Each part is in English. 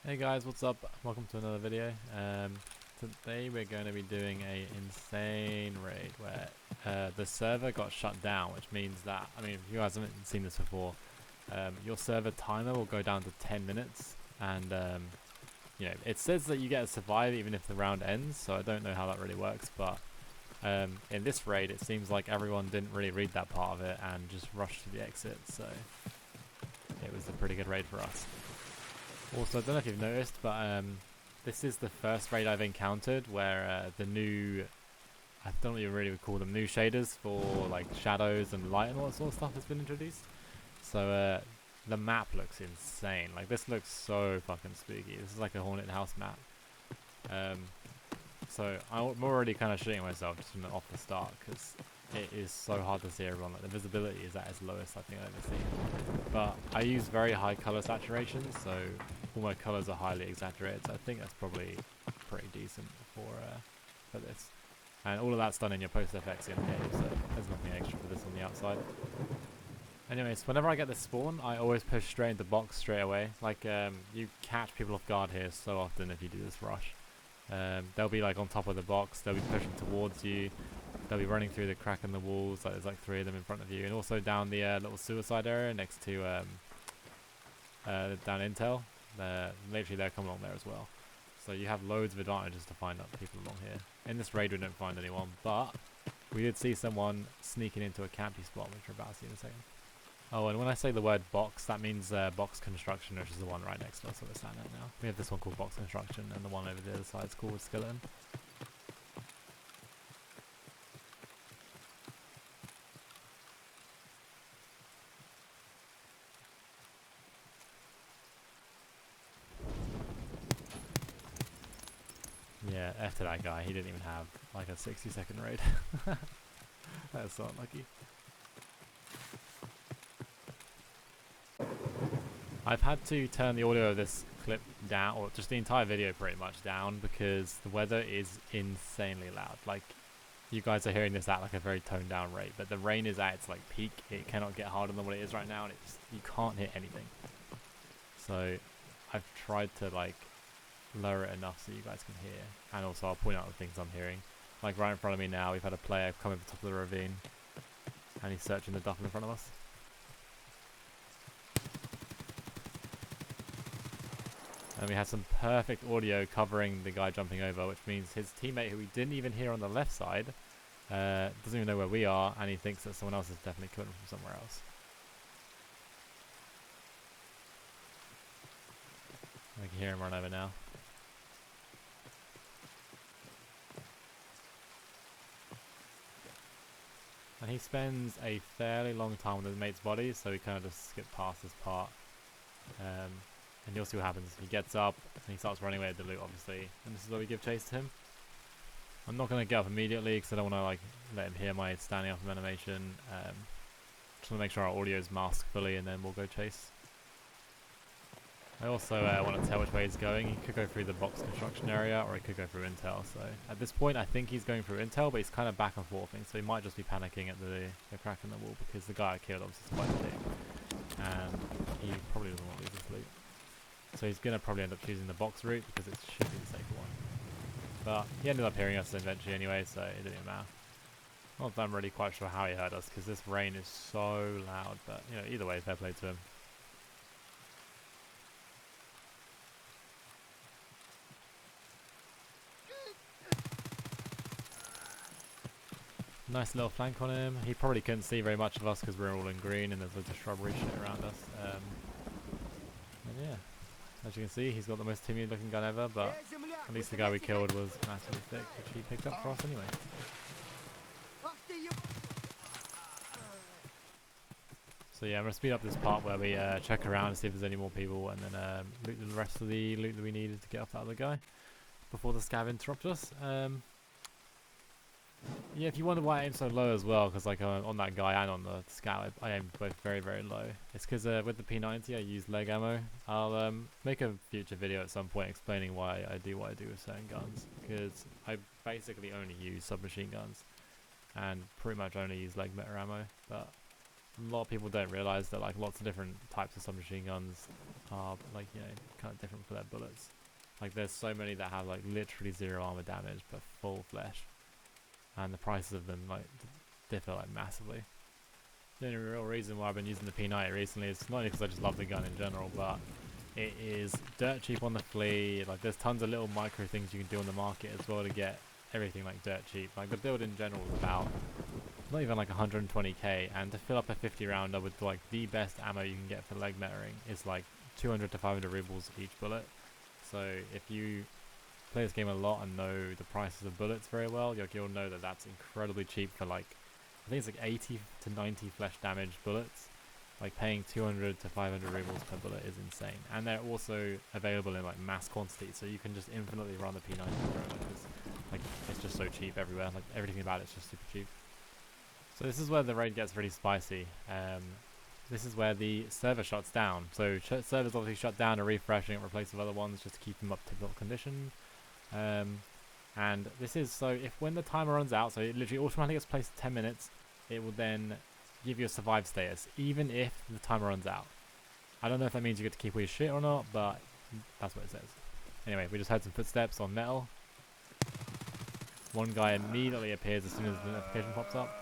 Hey guys, what's up? Welcome to another video. Today we're going to be doing a insane raid where the server got shut down, which means that, if you guys haven't seen this before, your server timer will go down to 10 minutes, and it says that you get to survive even if the round ends, so I don't know how that really works, but in this raid it seems like everyone didn't really read that part of it and just rushed to the exit, so it was a pretty good raid for us. Also, I don't know if you've noticed, but this is the first raid I've encountered where the new, I don't know what you really would call them, new shaders for like shadows and light and all that sort of stuff has been introduced. So the map looks insane. Like, this looks so fucking spooky. This is like a haunted house map. So I'm already kind of shitting myself just from off the start because it is so hard to see everyone. Like, the visibility is at its lowest I think I've ever seen. But I use very high color saturation, so all my colors are highly exaggerated. So I think that's probably pretty decent for this. And all of that's done in your post effects in game, so there's nothing extra for this on the outside. Anyways, whenever I get this spawn, I always push straight into box straight away. Like, you catch people off guard here so often if you do this rush. They'll be like on top of the box, they'll be pushing towards you, they'll be running through the crack in the walls, like there's like 3 of them in front of you, and also down the little suicide area next to down Intel, literally they'll come along there as well. So you have loads of advantages to find out people along here. In this raid we don't find anyone, but we did see someone sneaking into a campy spot, which we're about to see in a second. Oh, and when I say the word box, that means box construction, which is the one right next to us that we're standing at now. We have this one called box construction, and the one over the other side is called skeleton. Yeah, F to that guy. He didn't even have like a 60-second raid. That's so unlucky. I've had to turn the audio of this clip down, or just the entire video pretty much down, because the weather is insanely loud. Like, you guys are hearing this at like a very toned down rate, but the rain is at its like peak. It cannot get harder than what it is right now, and you can't hit anything. So I've tried to like lower it enough so you guys can hear, and also I'll point out the things I'm hearing. Like right in front of me now, we've had a player come over the top of the ravine, and he's searching the duffel in front of us. And we had some perfect audio covering the guy jumping over, which means his teammate, who we didn't even hear on the left side, doesn't even know where we are, and he thinks that someone else has definitely killed him from somewhere else. I can hear him run over now. And he spends a fairly long time with his mate's body, so we kind of just skip past this part. And you'll see what happens. He gets up and he starts running away with the loot, obviously, and this is where we give chase to him. I'm not going to get up immediately because I don't want to like let him hear my standing up animation. Just want to make sure our audio is masked fully, and then we'll go chase. I also want to tell which way he's going. He could go through the box construction area, or he could go through Intel. So at this point I think he's going through Intel, but he's kind of back and forthing, so he might just be panicking at the crack in the wall, because the guy I killed obviously is quite big, and he probably doesn't want to lose his loot. So he's going to probably end up choosing the box route because it should be the safer one. But he ended up hearing us eventually anyway, so it didn't even matter. Not that I'm really quite sure how he heard us, because this rain is so loud, but either way, fair play to him. Nice little flank on him. He probably couldn't see very much of us because we're all in green and there's loads of shrubbery shit around us. And yeah. As you can see, he's got the most timid looking gun ever, but at least the guy we killed was massively thick, which he picked up for us anyway. So yeah, I'm going to speed up this part where we check around and see if there's any more people, and then loot the rest of the loot that we needed to get off that other guy before the scav interrupts us. Yeah, if you wonder why I aim so low as well, because like on that guy and on the scout, I aim both very, very low. It's because with the P90 I use leg ammo. I'll make a future video at some point explaining why I do what I do with certain guns, because I basically only use submachine guns and pretty much only use leg meter ammo. But a lot of people don't realize that like lots of different types of submachine guns are like, you know, kind of different for their bullets. Like there's so many that have like literally 0 armor damage but full flesh, and the prices of them like differ like massively. The only real reason why I've been using the P90 recently is not only because I just love the gun in general, but it is dirt cheap on the flea. Like there's tons of little micro things you can do on the market as well to get everything like dirt cheap. Like the build in general is about not even like 120k, and to fill up a 50 rounder with like the best ammo you can get for leg metering is like 200 to 500 rubles each bullet. So if you play this game a lot and know the prices of bullets very well, you'll know that that's incredibly cheap for like, I think it's like 80 to 90 flesh damage bullets. Like paying 200 to 500 rubles per bullet is insane, and they're also available in like mass quantity, so you can just infinitely run the P90 through it. Like it's just so cheap everywhere. Like everything about it's just super cheap. So this is where the raid gets really spicy. This is where the server shuts down. So servers obviously shut down and refreshing and replaced with other ones just to keep them up to built condition. And this is so if when the timer runs out, so it literally automatically gets placed 10 minutes, it will then give you a survive status, even if the timer runs out. I don't know if that means you get to keep all your shit or not, but that's what it says. Anyway, we just heard some footsteps on metal. One guy immediately appears as soon as the notification pops up.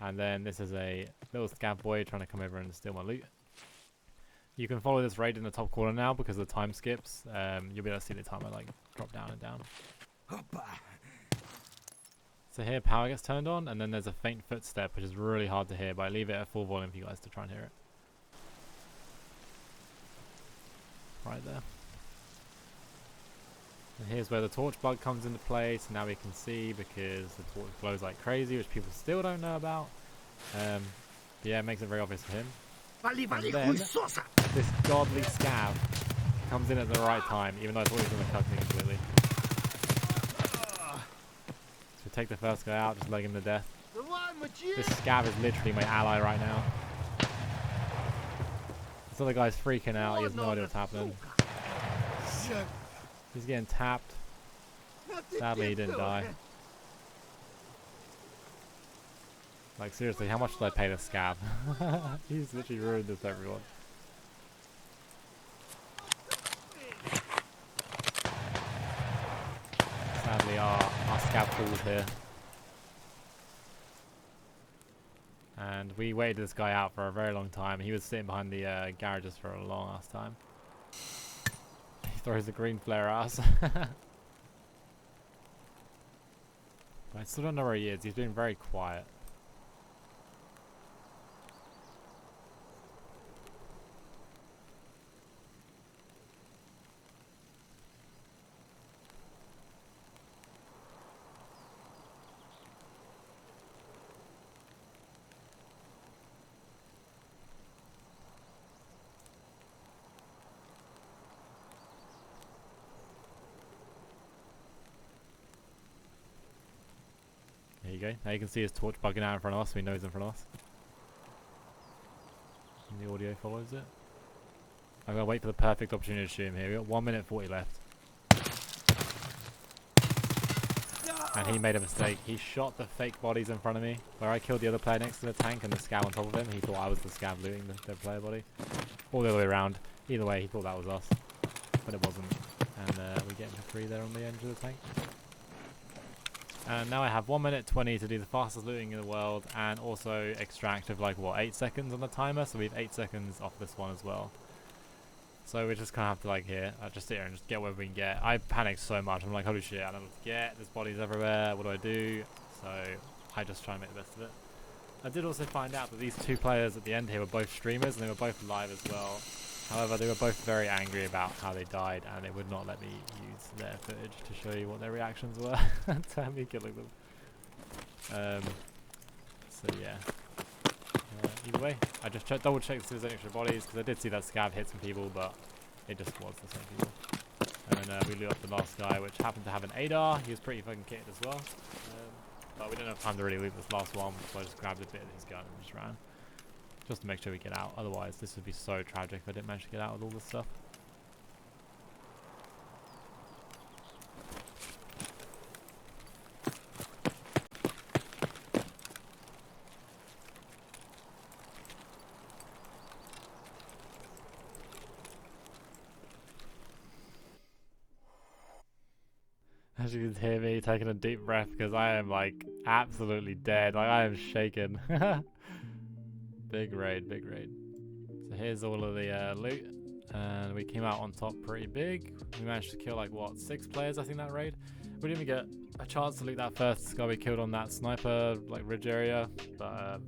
And then this is a little scav boy trying to come over and steal my loot. You can follow this raid in the top corner now because the time skips. You'll be able to see the timer like drop down and down. So here power gets turned on, and then there's a faint footstep which is really hard to hear, but I leave it at full volume for you guys to try and hear it. Right there. And here's where the torch bug comes into play, so now we can see because the torch glows like crazy, which people still don't know about. Yeah, it makes it very obvious for him. And then this godly scav comes in at the right time, even though I thought he was going to cut me completely. So take the first guy out, just leg him to death. This scav is literally my ally right now. This other guy's freaking out, he has no idea what's happening. He's getting tapped. Sadly, he didn't die. Like, seriously, how much did I pay this scav? He's literally ruined this, everyone. Sadly, our scav falls here. And we waited this guy out for a very long time. He was sitting behind the garages for a long ass time. He throws a green flare at us. But I still don't know where he is. He's being very quiet. There you go. Now you can see his torch bugging out in front of us, so he knows in front of us. And the audio follows it. I'm going to wait for the perfect opportunity to shoot him here. We've got 1 minute 40 left. And he made a mistake. He shot the fake bodies in front of me. Where I killed the other player next to the tank and the scav on top of him. He thought I was the scav looting the player body. All the other way around. Either way, he thought that was us. But it wasn't. And we get him for free there on the edge of the tank. And now I have 1 minute 20 to do the fastest looting in the world, and also extract of like what, 8 seconds on the timer, so we have 8 seconds off this one as well. So we just kind of have to like just sit here and just get whatever we can get. I panicked so much. I'm like, holy shit, I don't know what to get. There's bodies everywhere. What do I do? So I just try and make the best of it. I did also find out that these two players at the end here were both streamers, and they were both live as well. However, they were both very angry about how they died, and they would not let me use their footage to show you what their reactions were to me killing them. So yeah. Either way, I just double checked if there's any extra bodies, because I did see that scav hit some people, but it just was the same people. And then we loot up the last guy, which happened to have an ADAR. He was pretty fucking kitted as well. But we didn't have time to really loot this last one, so I just grabbed a bit of his gun and just ran. Just to make sure we get out. Otherwise, this would be so tragic if I didn't manage to get out with all this stuff. As you can hear me taking a deep breath because I am like absolutely dead. Like I am shaken. Big raid, big raid. So here's all of the loot, and we came out on top pretty big. We managed to kill like what, 6 players I think that raid. We didn't even get a chance to loot that first guy we killed on that sniper like ridge area, but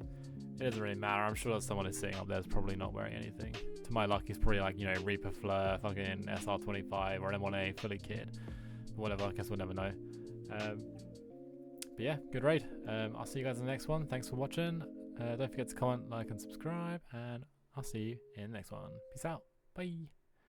it doesn't really matter. I'm sure that someone is sitting up there is probably not wearing anything. To my luck, he's probably like, you know, Reaper Fleur, fucking SR25 or an M1A fully kitted. But whatever, I guess we'll never know. But yeah, good raid. I'll see you guys in the next one. Thanks for watching. Don't forget to comment, like, and subscribe, and I'll see you in the next one. Peace out. Bye.